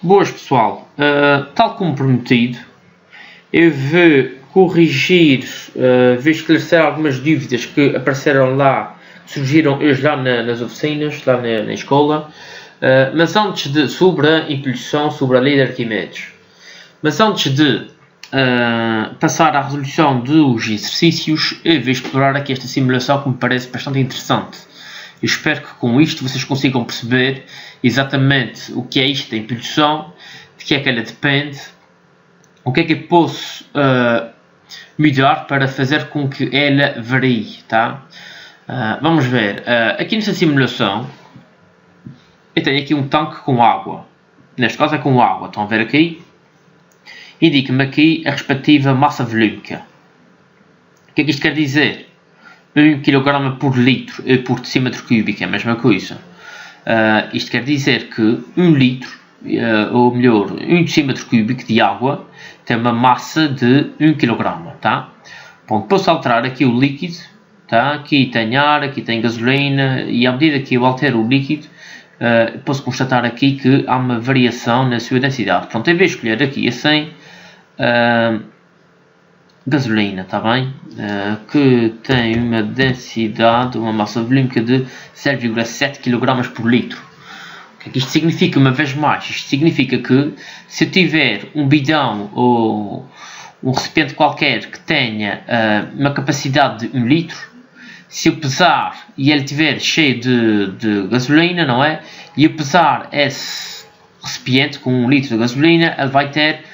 Boas pessoal, tal como prometido, eu vou corrigir, vou esclarecer algumas dúvidas que apareceram lá, surgiram hoje lá nas oficinas, lá na escola, mas antes de, sobre a impulsão, sobre a lei de Arquimedes. Mas antes de passar à resolução dos exercícios, eu vou explorar aqui esta simulação que me parece bastante interessante. Eu espero que com isto vocês consigam perceber exatamente o que é isto da impulsão, de que é que ela depende, o que é que eu posso mudar para fazer com que ela varie, tá? Vamos ver, aqui nesta simulação eu tenho aqui um tanque com água, neste caso é com água, estão a ver aqui? Indica-me aqui a respectiva massa volúmica. O que é que isto quer dizer? 1 kg por litro por decímetro cúbico é a mesma coisa. Isto quer dizer que 1 litro, ou melhor, 1 decímetro cúbico de água tem uma massa de 1 kg. Tá? Bom, posso alterar aqui o líquido. Tá? Aqui tem ar, aqui tem gasolina, e à medida que eu altero o líquido, posso constatar aqui que há uma variação na sua densidade. Pronto, eu vou escolher aqui a 100 gasolina, está bem? Que tem uma densidade, uma massa volúmica de 0,7 kg por litro. O que é que isto significa, uma vez mais? Isto significa que se eu tiver um bidão ou um recipiente qualquer que tenha uma capacidade de 1 litro, se eu pesar e ele estiver cheio de gasolina, não é? E eu pesar esse recipiente com 1 litro de gasolina, ele vai ter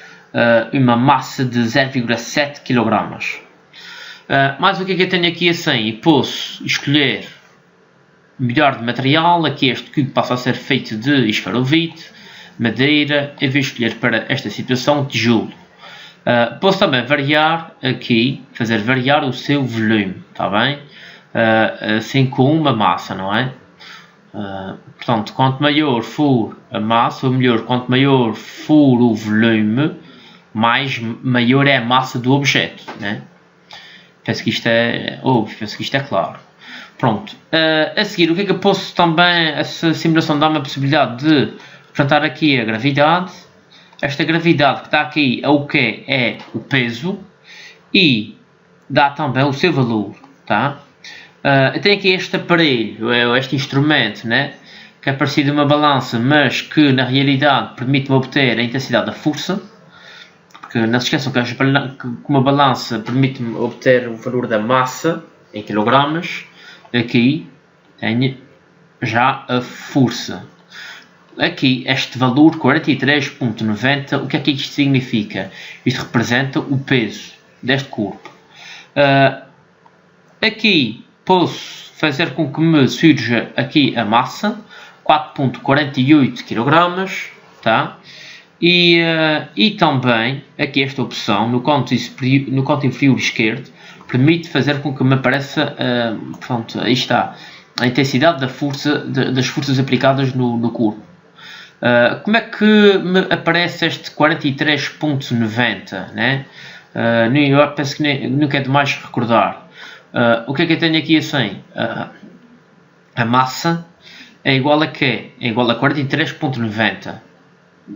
uma massa de 0,7 kg. Mas o que é que eu tenho aqui assim? Posso escolher melhor de material. Aqui este cubo passa a ser feito de esferovite, madeira. Eu vou escolher para esta situação tijolo. Posso também variar aqui, fazer variar o seu volume, está bem? Assim com uma massa, não é? Portanto, quanto maior for a massa, ou melhor, quanto maior for o volume, maior é a massa do objeto, né? Penso que isto é óbvio, penso que isto é claro. Pronto, a seguir, o que é que eu posso também, essa simulação dá-me a possibilidade de representar aqui a gravidade. Esta gravidade que está aqui é o que é o peso, e dá também o seu valor, tá? Eu tenho aqui este aparelho, este instrumento, né? Que é parecido a uma balança, mas que na realidade permite-me obter a intensidade da força. Porque não se esqueçam que uma balança permite-me obter o valor da massa em quilogramas. Aqui tenho já a força. Aqui este valor 43,90, o que é que isto significa? Isto representa o peso deste corpo. Aqui posso fazer com que me surja aqui a massa, 4,48 kg, tá? E também aqui esta opção no canto inferior esquerdo permite fazer com que me apareça, pronto, aí está, a intensidade das forças aplicadas no corpo. Como é que me aparece este 43,90, né? Eu penso que nunca é demais recordar. O que é que eu tenho aqui assim? A massa é igual a quê? É igual a 43,90.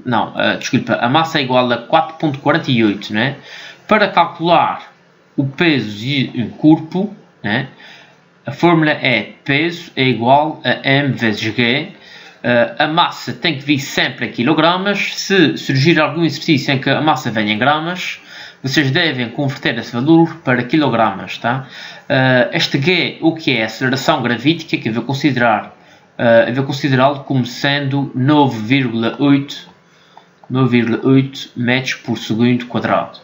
Não, desculpa, a massa é igual a 4,48, né? Para calcular o peso de um corpo, né? A fórmula é peso é igual a m vezes g. A massa tem que vir sempre em quilogramas. Se surgir algum exercício em que a massa venha em gramas, vocês devem converter esse valor para quilogramas, tá? Este g, o que é a aceleração gravítica, que eu vou considerar, eu vou considerá-lo como sendo 9,8 metros por segundo quadrado.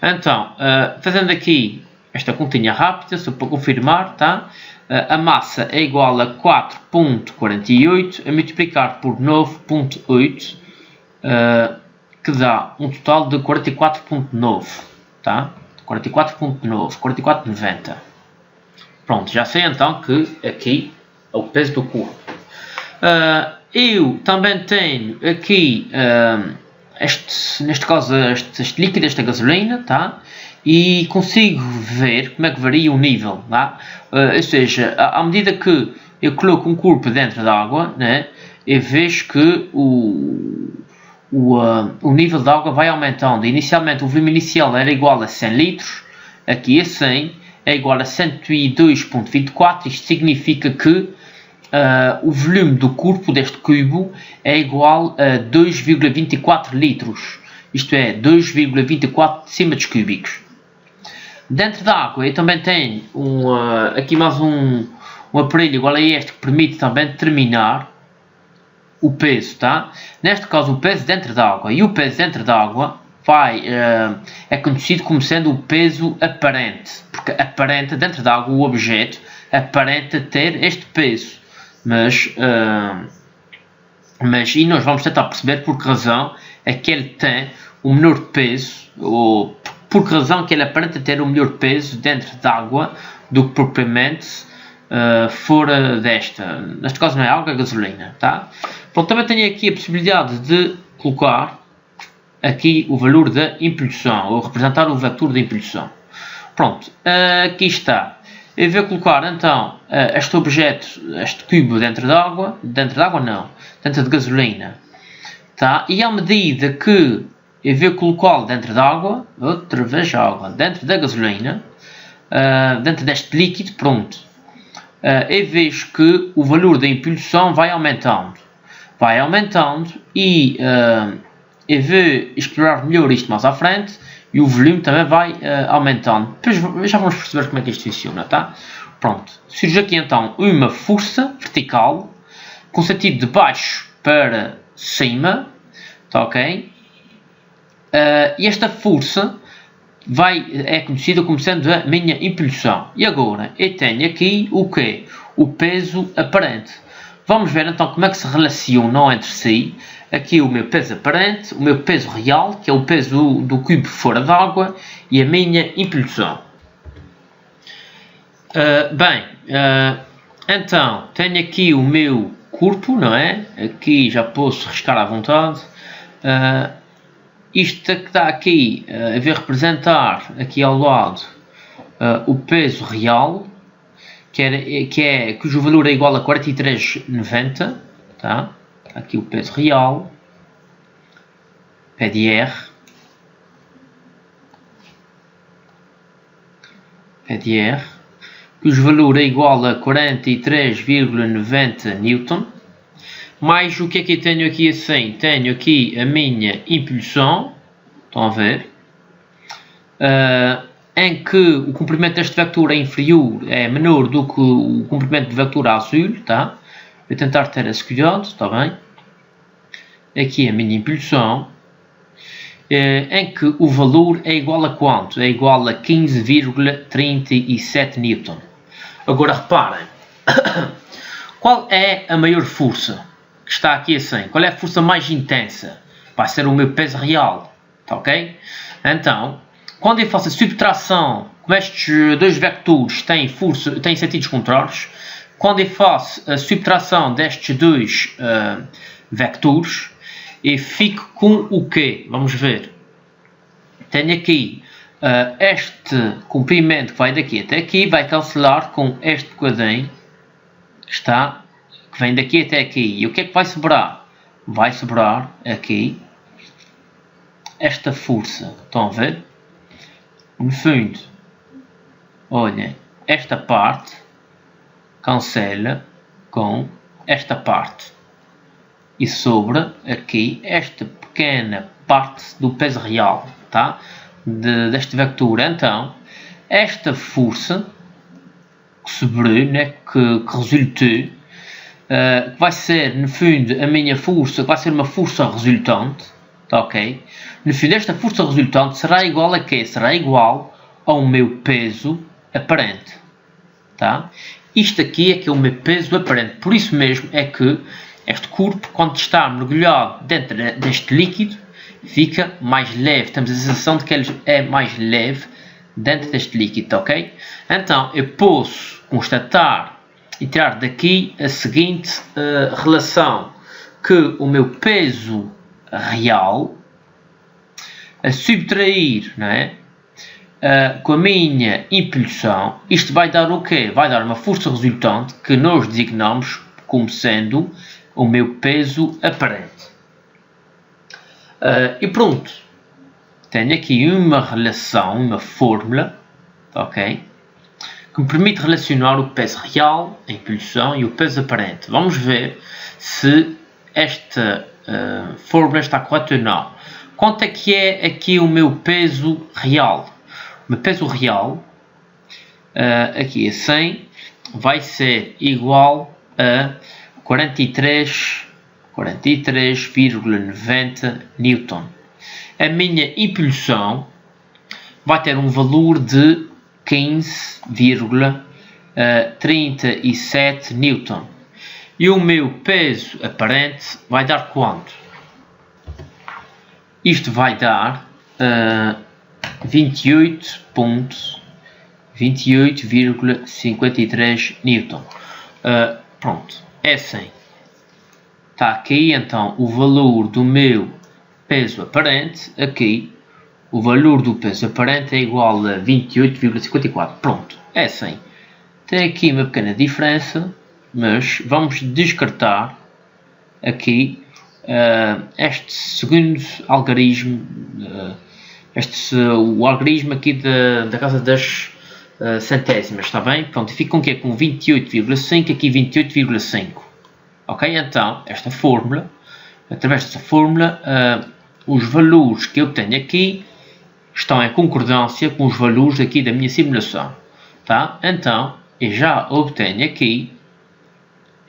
Então, fazendo aqui esta continha rápida, só para confirmar, tá? A massa é igual a 4,48 a multiplicar por 9,8, que dá um total de 44,9, tá? 44,90. Pronto, já sei então que aqui é o peso do corpo. Eu também tenho aqui neste caso este líquido, esta gasolina, tá? E consigo ver como é que varia o nível, tá? Ou seja, à medida que eu coloco um corpo dentro da água, né, eu vejo que o o nível de água vai aumentando. Inicialmente o volume inicial era igual a 100 litros, aqui a 100 é igual a 102,24, isto significa que o volume do corpo deste cubo é igual a 2,24 litros, isto é, 2,24 decímetros cúbicos. Dentro da água eu também tenho aqui mais um aparelho igual a este que permite também determinar o peso, tá? Neste caso o peso dentro da água, e o peso dentro da água é conhecido como sendo o peso aparente, porque aparenta dentro da água o objeto aparenta ter este peso, mas e nós vamos tentar perceber por que razão é que ele tem o menor peso, ou por que razão que ele aparenta ter o melhor peso dentro da água do que propriamente fora desta. Neste caso não é água, é gasolina, tá? Pronto, também tenho aqui a possibilidade de colocar aqui o valor da impulsão, ou representar o vetor da impulsão. Pronto, aqui está. Eu vou colocar então este objeto, este cubo dentro da água não, dentro de gasolina, tá? E à medida que eu vou colocá-lo dentro da água, outra vez água, dentro da gasolina, dentro deste líquido, pronto, eu vejo que o valor da impulsão vai aumentando e eu vou explorar melhor isto mais à frente e o volume também vai aumentando. Depois já vamos perceber como é que isto funciona, tá? Pronto, surge aqui então uma força vertical com sentido de baixo para cima, tá, ok? E esta força é conhecida como sendo a minha impulsão. E agora eu tenho aqui o quê? O peso aparente. Vamos ver então como é que se relacionam entre si aqui o meu peso aparente, o meu peso real, que é o peso do cubo fora d'água, e a minha impulsão. Então tenho aqui o meu corpo, não é? Aqui já posso riscar à vontade. Isto que está aqui a ver representar aqui ao lado o peso real, cujo valor é igual a 43,90, tá? Aqui o peso real, PDR, cujo valor é igual a 43,90 Newton. Mais o que é que eu tenho aqui assim? Tenho aqui a minha impulsão, estão a ver? Em que o comprimento deste vetor é menor do que o comprimento do vetor azul, tá? Vou tentar ter esse cuidado, está bem? Aqui a minha impulsão, em que o valor é igual a quanto? É igual a 15,37 Newton. Agora reparem, qual é a maior força? Que está aqui assim, qual é a força mais intensa? Vai ser o meu peso real, tá, ok? Então, quando eu faço a subtração, como estes dois vetores têm sentidos contrários, quando eu faço a subtração destes dois vetores, eu fico com o quê? Vamos ver. Tenho aqui este comprimento que vai daqui até aqui, vai cancelar com este bocadinho que vem daqui até aqui. E o que é que vai sobrar? Vai sobrar aqui esta força. Estão a ver? No fundo, olhem, esta parte cancela com esta parte. E sobra aqui esta pequena parte do peso real, tá? Deste vetor. Então, esta força que sobrou, né, que resultou, vai ser, no fundo, a minha força, vai ser uma força resultante, tá, ok? No fundo, esta força resultante será igual a quê? Será igual ao meu peso aparente, tá? Isto aqui é que é o meu peso aparente, por isso mesmo é que este corpo, quando está mergulhado dentro deste líquido, fica mais leve, temos a sensação de que ele é mais leve dentro deste líquido, tá, ok? Então, eu posso constatar e tirar daqui a seguinte relação, que o meu peso real a subtrair, não é? Com a minha impulsão, isto vai dar o quê? Vai dar uma força resultante que nós designamos como sendo o meu peso aparente. E pronto, tenho aqui uma relação, uma fórmula, ok? Que me permite relacionar o peso real, a impulsão e o peso aparente. Vamos ver se esta fórmula está correta ou não. Quanto é que é aqui o meu peso real? O meu peso real, aqui é 100, vai ser igual a 43,90 Newton. A minha impulsão vai ter um valor de 15,37 Newton. E o meu peso aparente vai dar quanto? Isto vai dar 28,53 Newton. Pronto, é 100. Está aqui então o valor do meu peso aparente. Aqui o valor do peso aparente é igual a 28,54. Pronto, é 100. Tem aqui uma pequena diferença, mas vamos descartar aqui este segundo algarismo, o algarismo aqui da casa das centésimas, está bem? Pronto, fica com o quê? Com 28,5, aqui 28,5. Ok? Então, esta fórmula, através desta fórmula, os valores que eu tenho aqui estão em concordância com os valores aqui da minha simulação. Tá? Então, eu já obtenho aqui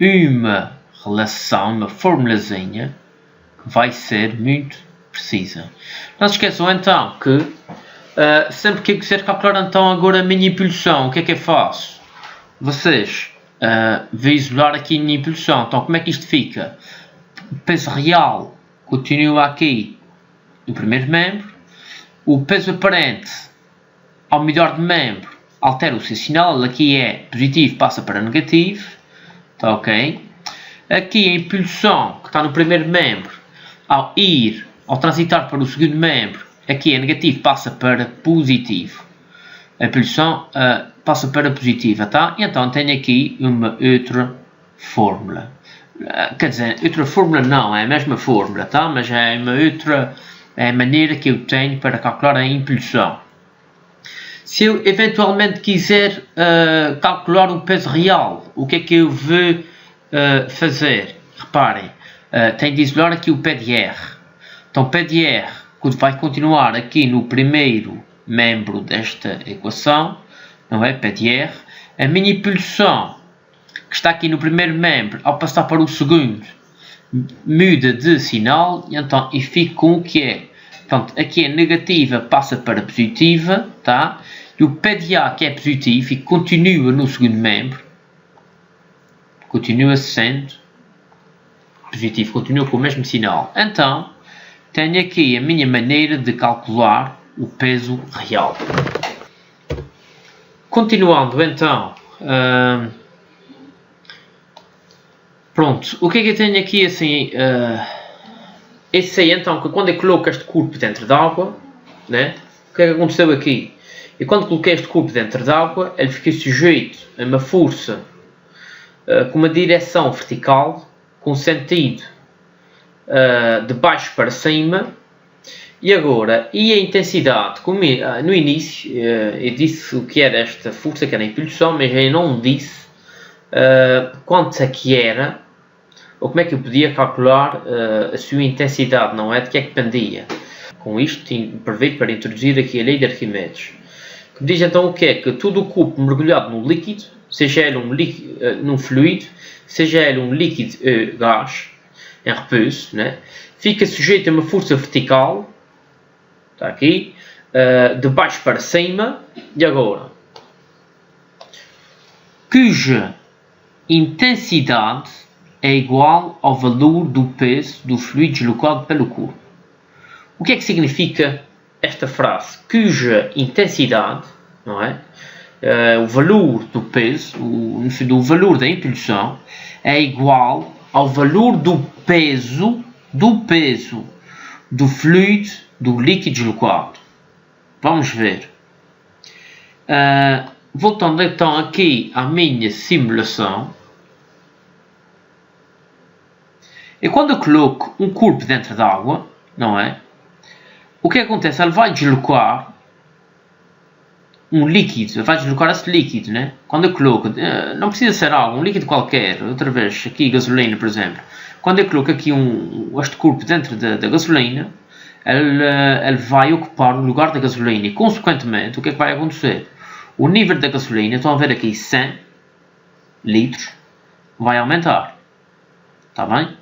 uma relação, uma formulazinha que vai ser muito precisa. Não se esqueçam então que sempre que eu quiser calcular então agora a minha impulsão, o que é que eu faço? Vocês vão isolar aqui a minha impulsão. Então como é que isto fica? O peso real continua aqui no primeiro membro. O peso aparente ao melhor de membro altera o seu sinal. Aqui é positivo, passa para negativo. Tá, ok? Aqui a impulsão que está no primeiro membro, ao transitar para o segundo membro, aqui é negativo, passa para positivo. A impulsão passa para positiva, tá? Então tenho aqui uma outra fórmula. Quer dizer, outra fórmula não, é a mesma fórmula, tá? Mas é uma outra maneira que eu tenho para calcular a impulsão. Se eu eventualmente quiser calcular o peso real, o que é que eu vou fazer? Reparem, tenho de isolar aqui o pé de R. Então o pé de R vai continuar aqui no primeiro membro desta equação, não é? Pé de R. A minha impulsão, que está aqui no primeiro membro, ao passar para o segundo, muda de sinal, e então eu fico com o que é. Portanto, aqui é negativa, passa para positiva, tá? E o pé de A, que é positivo, e continua no segundo membro, continua sendo positivo, continua com o mesmo sinal. Então, tenho aqui a minha maneira de calcular o peso real. Continuando, então, pronto, o que é que eu tenho aqui assim? Eu sei então que quando eu coloco este corpo dentro d'água, né, o que é que aconteceu aqui? E quando coloquei este corpo dentro d'água, ele fica sujeito a uma força com uma direção vertical, com sentido de baixo para cima. E agora, e a intensidade? Como no início eu disse o que era esta força, que era a impulsão, mas eu não disse quanto é que era, ou como é que eu podia calcular a sua intensidade, não é? De que é que dependia. Com isto, aproveito para introduzir aqui a lei de Arquimedes, que diz então o que é? Que todo o corpo mergulhado no líquido, seja ele num fluido, seja ele um líquido gás, em repouso, né, fica sujeito a uma força vertical, está aqui, de baixo para cima, e agora, cuja intensidade é igual ao valor do peso do fluido deslocado pelo corpo. O que é que significa esta frase? Cuja intensidade, não é? O valor do peso, o valor da impulsão, é igual ao valor do peso do fluido, do líquido deslocado. Vamos ver. Voltando então aqui à minha simulação. E quando eu coloco um corpo dentro d'água, não é? O que acontece? Ele vai deslocar um líquido, vai deslocar esse líquido, né? Quando eu coloco, não precisa ser algo, um líquido qualquer, outra vez, aqui gasolina, por exemplo. Quando eu coloco aqui este corpo dentro da gasolina, ele vai ocupar o lugar da gasolina e, consequentemente, o que é que vai acontecer? O nível da gasolina, estão a ver aqui 100 litros, vai aumentar. Está bem?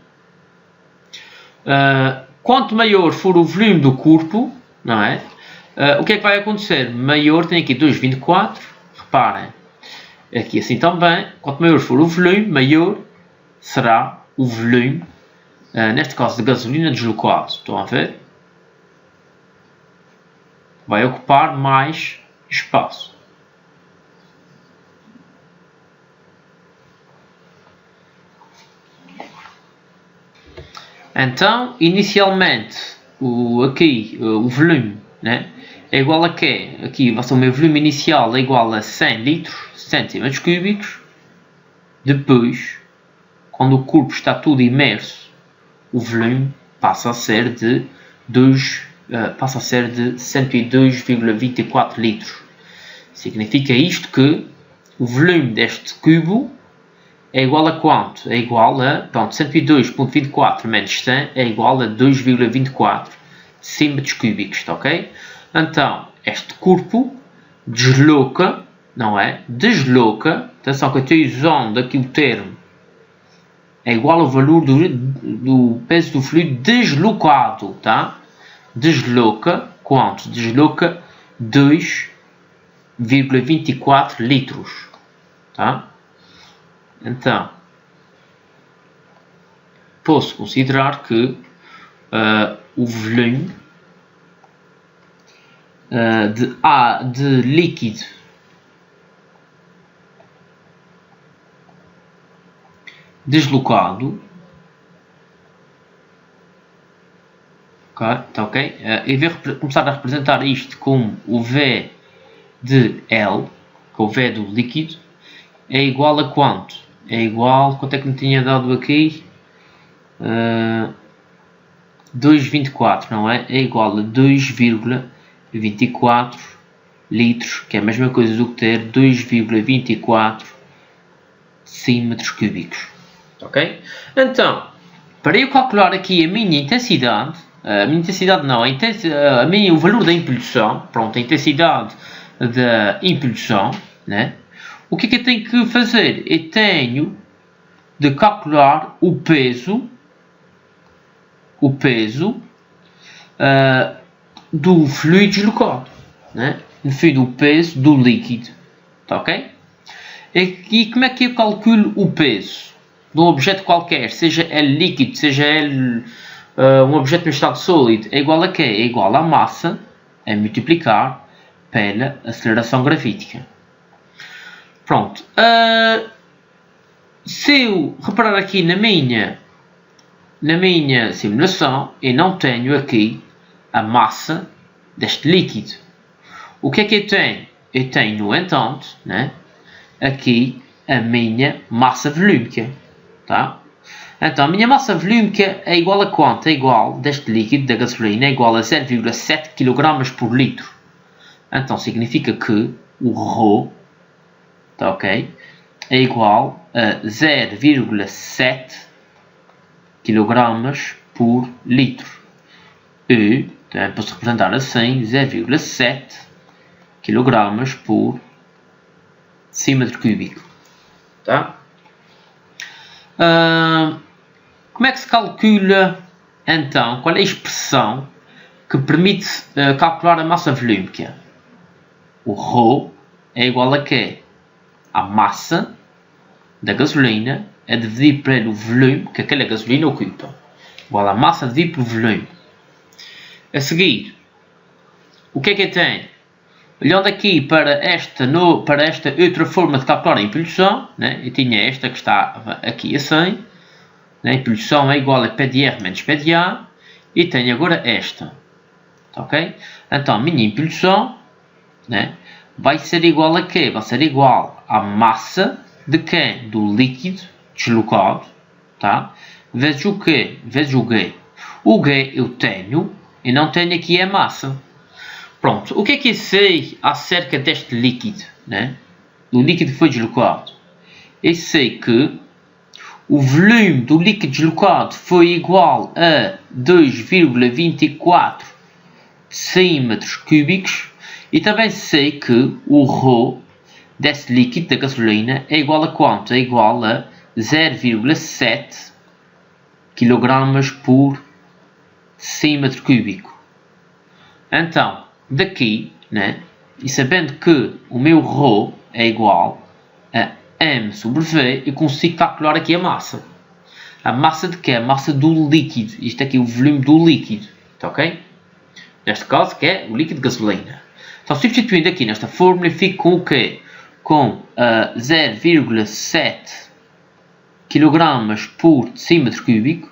Quanto maior for o volume do corpo, não é? O que é que vai acontecer? Maior, tem aqui 2,24, reparem, aqui assim também, quanto maior for o volume, maior será o volume, neste caso de gasolina deslocado, estão a ver? Vai ocupar mais espaço. Então, inicialmente, o volume, né, é igual a quê? Aqui vai ser o meu volume inicial é igual a 100 litros, centímetros cúbicos. Depois, quando o corpo está tudo imerso, o volume passa a ser de 102,24 litros. Significa isto que o volume deste cubo é igual a quanto? É igual a 102,24 menos 100 é igual a 2,24 centímetros cúbicos, ok? Então, este corpo desloca, não é? Desloca, atenção que eu estou usando aqui o termo, é igual ao valor do peso do fluido deslocado, tá? Desloca, quanto? Desloca 2,24 litros, tá? Então, posso considerar que o volume de líquido deslocado, ok? Eu vou começar a representar isto como o V de L, que é o V do líquido, é igual a quanto? É igual, quanto é que me tinha dado aqui? 2,24, não é? É igual a 2,24 litros, que é a mesma coisa do que ter 2,24 centímetros cúbicos. Ok? Então, para eu calcular aqui a minha intensidade, o valor da impulsão, pronto, a intensidade da impulsão, né? O que é que eu tenho que fazer? Eu tenho de calcular o peso do fluido deslocado, né? No fim, o peso do líquido, tá ok? E como é que eu calculo o peso de um objeto qualquer, seja ele líquido, seja ele um objeto no estado sólido? É igual a quê? É igual à massa a multiplicar pela aceleração gravítica. Pronto. Se eu reparar aqui na minha simulação, eu não tenho aqui a massa deste líquido. O que é que eu tenho? Eu tenho, no entanto, né, aqui a minha massa volúmica. Tá? Então, a minha massa volúmica é igual a quanto? É igual, deste líquido, da gasolina, é igual a 0,7 kg por litro. Então, significa que o ρ, tá ok? É igual a 0,7 kg por litro. E também posso representar assim 0,7 kg por centímetro cúbico. Tá? Como é que se calcula então? Qual é a expressão que permite calcular a massa volúmica? O ρ é igual a quê? A massa da gasolina é dividido pelo volume que aquela gasolina ocupa. Igual a massa dividido pelo volume. A seguir, o que é que eu tenho? Olhando aqui para esta outra forma de calcular a impulsão, né? Eu tinha esta que está aqui assim. Né? A impulsão é igual a P de R menos P de A. E tenho agora esta. Ok? Então, a minha impulsão, né, vai ser igual a quê? Vai ser igual à massa de quem? Do líquido deslocado, tá? Vezes o quê? Vezes o G. O G eu tenho e não tenho aqui a massa. Pronto, o que é que eu sei acerca deste líquido, né? O líquido foi deslocado. Eu sei que o volume do líquido deslocado foi igual a 2,24 decímetros cúbicos e também sei que o ρ desse líquido da gasolina é igual a quanto? É igual a 0,7 kg por decímetro cúbico. Então, daqui, né, e sabendo que o meu ρ é igual a m sobre v, eu consigo calcular aqui a massa. A massa de quê? A massa do líquido. Isto aqui é o volume do líquido. Tá ok? Neste caso, que é o líquido de gasolina. Então, substituindo aqui nesta fórmula, eu fico com o quê? Com 0,7 kg por decímetro cúbico.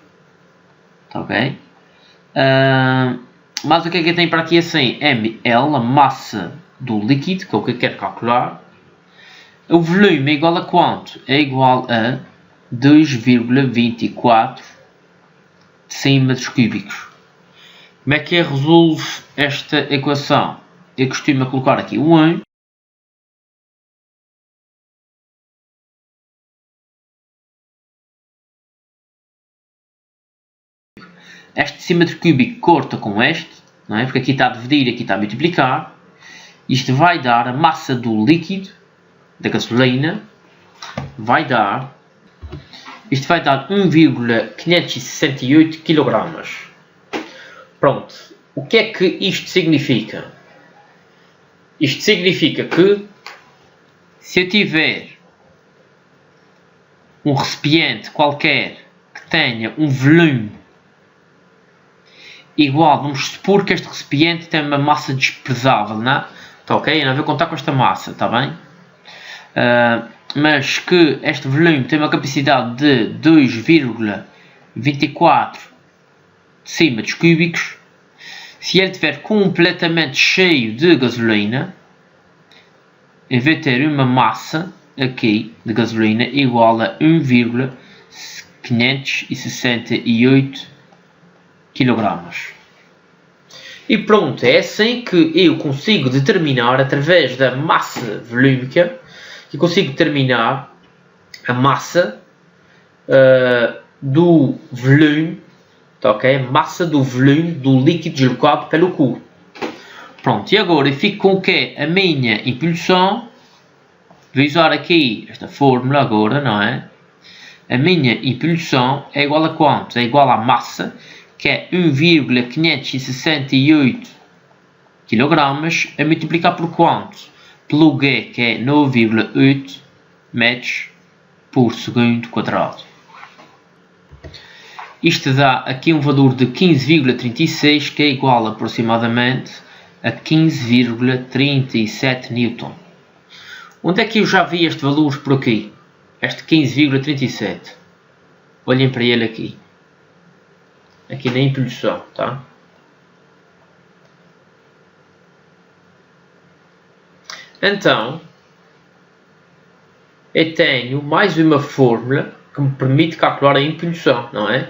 Tá ok? Mas o que é que eu tenho para aqui assim? ml, a massa do líquido, que é o que eu quero calcular. O volume é igual a quanto? É igual a 2,24 decímetros cúbicos. Como é que eu resolvo esta equação? Eu costumo colocar aqui o 1. Este decímetro cúbico corta com este, não é? Porque aqui está a dividir e aqui está a multiplicar. Isto vai dar a massa do líquido, da gasolina, vai dar 1,568 kg. Pronto. O que é que isto significa? Isto significa que se eu tiver um recipiente qualquer que tenha um volume igual, vamos supor que este recipiente tem uma massa desprezável, não é? Está ok? Eu não vou contar com esta massa, está bem? Mas que este volume tem uma capacidade de 2,24 decímetros cúbicos. Se ele estiver completamente cheio de gasolina, eu vou ter uma massa aqui de gasolina igual a 1,568 kg. E pronto, é assim que eu consigo determinar, através da massa volúmica, que consigo determinar a massa do volume, tá, ok? A massa do volume do líquido deslocado pelo corpo. Pronto, e agora eu fico com o quê? A minha impulsão. Vou usar aqui esta fórmula agora, não é? A minha impulsão é igual a quanto? É igual à massa, que é 1,568 kg, a multiplicar por quanto? Pelo G, que é 9,8 metros por segundo quadrado. Isto dá aqui um valor de 15,36, que é igual aproximadamente a 15,37 Newton. Onde é que eu já vi este valor por aqui? Este 15,37. Olhem para ele aqui. Aqui na impulsão, tá? Então, eu tenho mais uma fórmula que me permite calcular a impulsão, não é?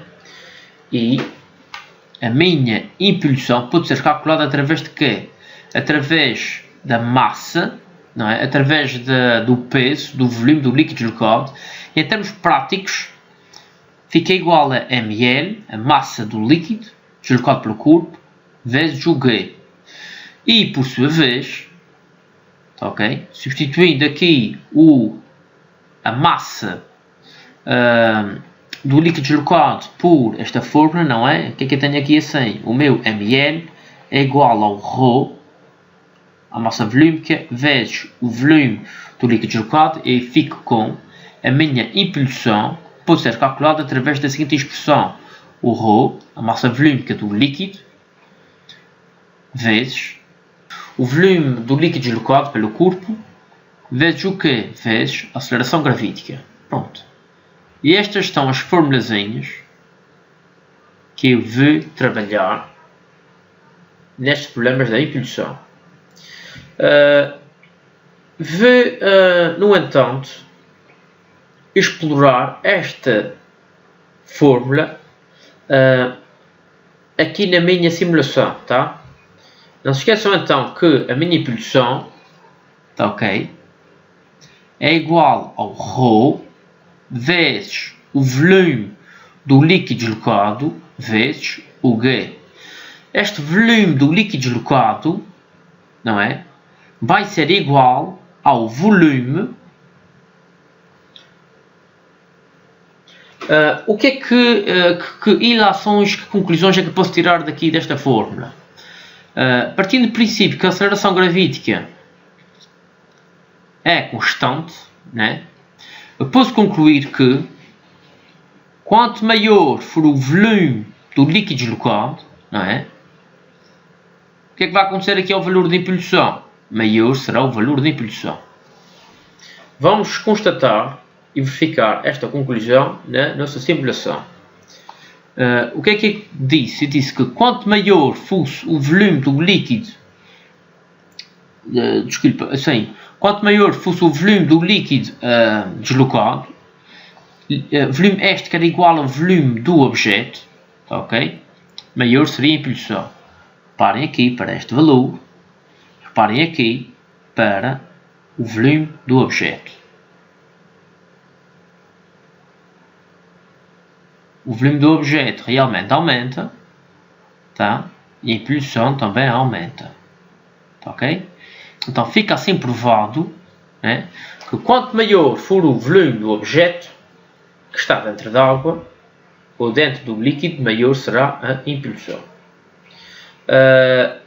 E a minha impulsão pode ser calculada através de quê? Através da massa, não é? Através do peso, do volume do líquido deslocado. Em termos práticos, fica igual a ml, a massa do líquido deslocado pelo corpo, vezes o G. E, por sua vez, ok? Substituindo aqui a massa do líquido deslocado por esta fórmula, não é? O que é que eu tenho aqui assim? O meu ml é igual ao ρ, a massa volúmica, vezes o volume do líquido deslocado, e fico com a minha impulsão, pode ser calculada através da seguinte expressão: o ρ, a massa volúmica do líquido, vezes o volume do líquido deslocado pelo corpo, vezes o Q, vezes a aceleração gravítica. Pronto. E estas são as formulazinhas que eu vou trabalhar nestes problemas da impulsão. No entanto, explorar esta fórmula aqui na minha simulação, tá? Não se esqueçam então que a minha impulsão, tá ok? É igual ao ρ vezes o volume do líquido deslocado vezes o G. Este volume do líquido deslocado, não é? Vai ser igual ao volume. O que é que ilações, que conclusões é que posso tirar daqui desta fórmula? Partindo do princípio que a aceleração gravítica é constante, né? Eu posso concluir que quanto maior for o volume do líquido deslocado, não é? O que é que vai acontecer aqui ao valor de impulsão? Maior será o valor de impulsão. Vamos constatar e verificar esta conclusão na nossa simulação. O que é que disse? Eu disse que quanto maior fosse o volume do líquido, quanto maior fosse o volume do líquido deslocado, volume este que era igual ao volume do objeto, ok? Maior seria a impulsão. Reparem aqui para este valor, reparem aqui para o volume do objeto. O volume do objeto realmente aumenta, tá? E a impulsão também aumenta, tá, ok? Então fica assim provado, né, que quanto maior for o volume do objeto que está dentro da água ou dentro do líquido, maior será a impulsão.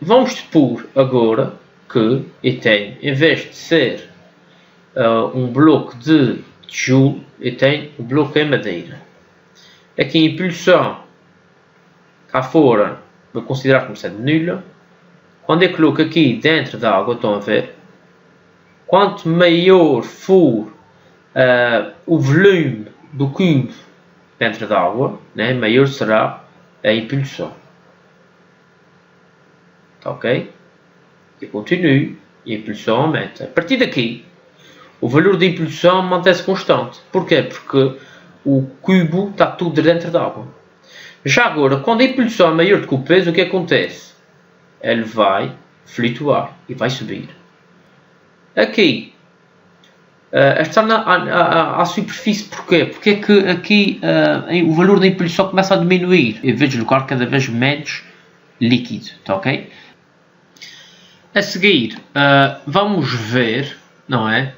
Vamos supor agora que eu tenho, em vez de ser um bloco de tijolo, eu tenho um bloco em madeira. Aqui a impulsão cá fora vou considerar como sendo nula. Quando eu coloco aqui dentro da água, estão a ver, quanto maior for o volume do cubo dentro da água, né, maior será a impulsão. Tá, ok? Eu continuo e a impulsão aumenta. A partir daqui, o valor de impulsão mantém-se constante. Porquê? Porque o cubo está tudo dentro da água. Já agora, quando a impulsão é maior do que o peso, o que acontece? Ele vai flutuar e vai subir. Aqui, está à superfície, porquê? Porque é que aqui o valor da impulsão começa a diminuir, em vez de colocar cada vez menos líquido, tá, ok? A seguir, vamos ver, não é?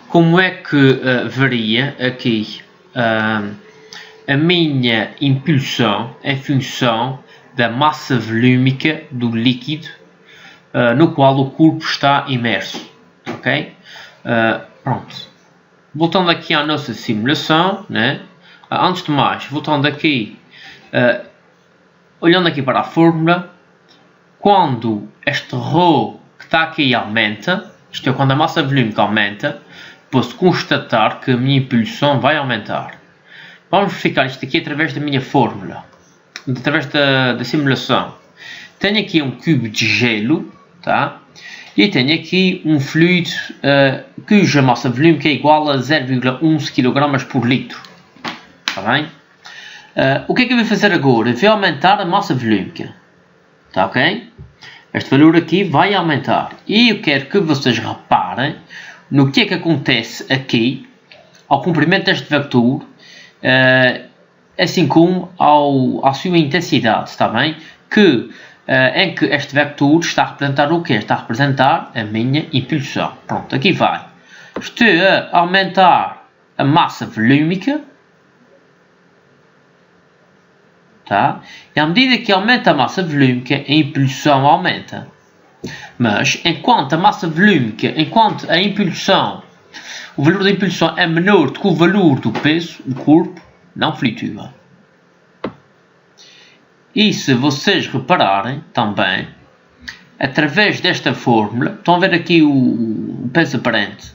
Como é que varia aqui a minha impulsão em função da massa volúmica do líquido no qual o corpo está imerso, ok? Pronto. Voltando aqui à nossa simulação, né? Antes de mais, voltando aqui, olhando aqui para a fórmula, quando este ρ que está aqui aumenta, isto é, quando a massa volúmica aumenta, posso constatar que a minha impulsão vai aumentar. Vamos verificar isto aqui através da minha fórmula, através da simulação. Tenho aqui um cubo de gelo, tá? E tenho aqui um fluido cuja massa volúmica é igual a 0,11 kg por litro. Está bem? O que é que eu vou fazer agora? Eu vou aumentar a massa volúmica. Está ok? Este valor aqui vai aumentar. E eu quero que vocês reparem no que é que acontece aqui ao comprimento deste vetor, assim como à sua intensidade, está bem? Em que este vetor está a representar o quê? Está a representar a minha impulsão. Pronto, aqui vai. Estou a aumentar a massa volúmica, tá? E à medida que aumenta a massa volúmica, a impulsão aumenta. Mas enquanto a massa volúmica, enquanto a impulsão, o valor da impulsão é menor do que o valor do peso, o corpo não flutua. E se vocês repararem também, através desta fórmula, estão a ver aqui o peso aparente,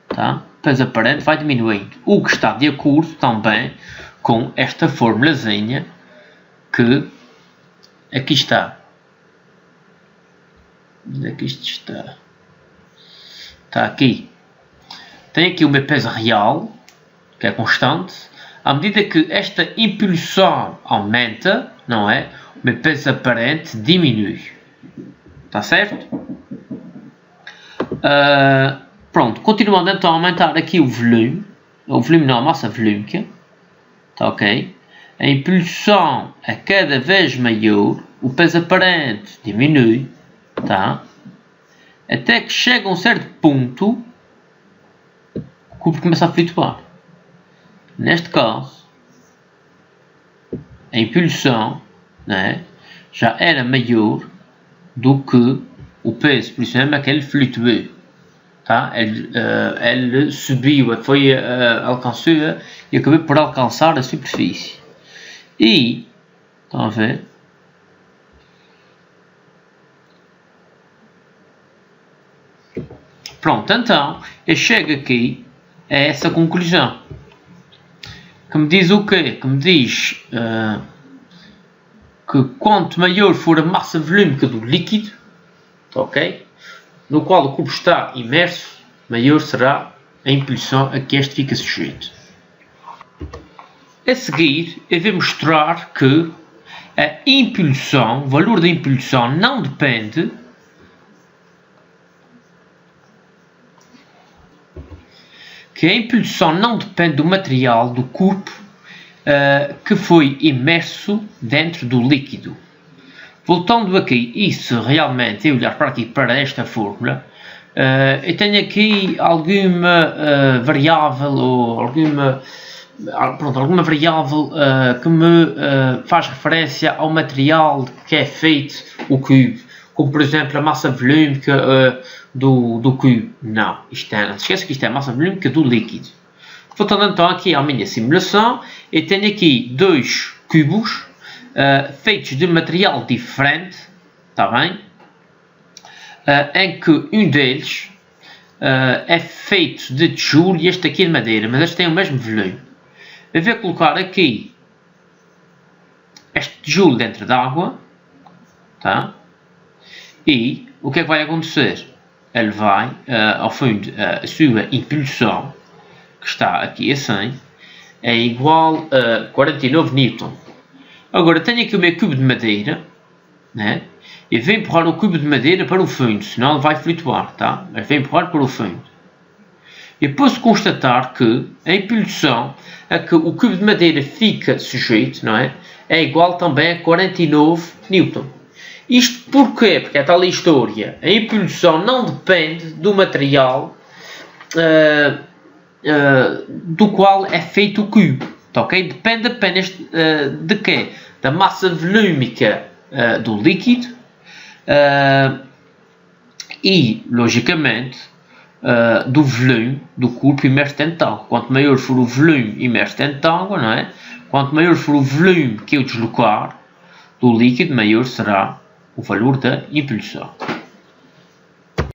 tá? O peso aparente vai diminuindo, o que está de acordo também com esta formulazinha que aqui está. Onde é que isto está? Está aqui. Tem aqui o meu peso real, que é constante. À medida que esta impulsão aumenta, não é? mas peso aparente diminui. Está certo? Pronto, continuando então a aumentar aqui o volume não, a massa volúmica, tá ok? A impulsão é cada vez maior, o peso aparente diminui, tá? Até que chega a um certo ponto, o cubo começa a flutuar. Neste caso, a impulsão, né, já era maior do que o peso, por isso mesmo é que ele flutuou. Tá? Ele subiu, alcançou e acabou por alcançar a superfície. E, estão a ver? Pronto, então, eu chego aqui a essa conclusão. Que me diz o quê? Que me diz que quanto maior for a massa volúmica do líquido, ok? No qual o cubo está imerso, maior será a impulsão a que este fica sujeito. A seguir, eu vou mostrar que a impulsão, o valor da impulsão não depende do material do cubo que foi imerso dentro do líquido. Voltando aqui, e se realmente eu olhar para esta fórmula, eu tenho aqui alguma variável ou alguma variável que me faz referência ao material que é feito o cubo, como por exemplo a massa volúmica do cubo. Não, não se esqueça que isto é a massa volúmica do líquido. Voltando então aqui à minha simulação, eu tenho aqui dois cubos feitos de material diferente, está bem? Em que um deles é feito de tijolo e este aqui de madeira, mas eles têm o mesmo volume. Eu vou colocar aqui este tijolo dentro d'água, tá? E o que é que vai acontecer? Ele vai, ao fundo, a sua impulsão, que está aqui assim, é igual a 49 Newton. Agora tenho aqui o meu cubo de madeira, né? E vou empurrar o cubo de madeira para o fundo, senão ele vai flutuar, tá? Mas vou empurrar para o fundo. E posso constatar que a impulsão a que o cubo de madeira fica sujeito, não é? É igual também a 49 Newton. Isto porquê? Porque é tal história. A impulsão não depende do material do qual é feito o cubo, tá, ok? Depende apenas de quê? Da massa volúmica do líquido e, logicamente, do volume do corpo imerso dentro de água. Quanto maior for o volume imerso dentro de água, não é? Quanto maior for o volume que eu deslocar do líquido, maior será o valor da impulsão.